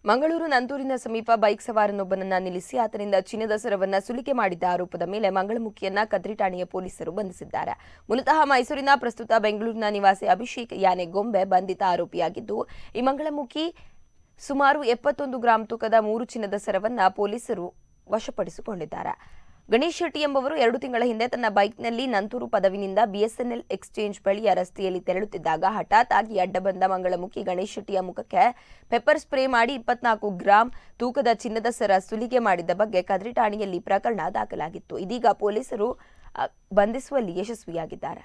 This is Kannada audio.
ಮಂಗಳೂರು ನಂತೂರಿನ ಸಮೀಪ ಬೈಕ್ ಸವಾರನೊಬ್ಬನನ್ನ ನಿಲ್ಲಿಸಿ ಆತನಿಂದ ಚಿನ್ನದ ಸರವನ್ನ ಸುಲಿಗೆ ಮಾಡಿದ್ದ ಆರೋಪದ ಮೇಲೆ ಮಂಗಳಮುಖಿಯನ್ನ ಕದ್ರಿ ಠಾಣೆಯ ಪೊಲೀಸರು ಬಂಧಿಸಿದ್ದಾರೆ. ಮೂಲತಃ ಮೈಸೂರಿನ, ಪ್ರಸ್ತುತ ಬೆಂಗಳೂರಿನ ನಿವಾಸಿ ಅಭಿಷೇಕ್ ಯಾನೆ ಗೊಂಬೆ ಬಂಧಿತ ಆರೋಪಿಯಾಗಿದ್ದು, ಈ ಮಂಗಳಮುಖಿ ಸುಮಾರು 71 ಗ್ರಾಂ ತೂಕದ 3 ಚಿನ್ನದ ಸರವನ್ನ ಪೊಲೀಸರು ವಶಪಡಿಸಿಕೊಂಡಿದ್ದಾರೆ. ಗಣೇಶ್ ಶೆಟ್ಟಿ ಎಂಬುವರು 2 ತಿಂಗಳ ಹಿಂದೆ ತನ್ನ ಬೈಕ್ನಲ್ಲಿ ನಂತೂರು ಪದವಿನಿಂದ ಬಿಎಸ್ಎನ್ಎಲ್ ಎಕ್ಸ್ಚೇಂಜ್ ಬಳಿಯ ರಸ್ತೆಯಲ್ಲಿ ತೆರಳುತ್ತಿದ್ದಾಗ ಹಠಾತ್ ಆಗಿ ಅಡ್ಡ ಬಂದ ಮಂಗಳಮುಖಿ ಗಣೇಶ್ ಶೆಟ್ಟಿಯ ಮುಖಕ್ಕೆ ಪೆಪ್ಪರ್ ಸ್ಪ್ರೇ ಮಾಡಿ 24 ಗ್ರಾಂ ತೂಕದ ಚಿನ್ನದ ಸರ ಸುಲಿಗೆ ಮಾಡಿದ ಬಗ್ಗೆ ಕದ್ರಿ ಠಾಣೆಯಲ್ಲಿ ಪ್ರಕರಣ ದಾಖಲಾಗಿತ್ತು. ಇದೀಗ ಪೊಲೀಸರು ಬಂಧಿಸುವಲ್ಲಿ ಯಶಸ್ವಿಯಾಗಿದ್ದಾರೆ.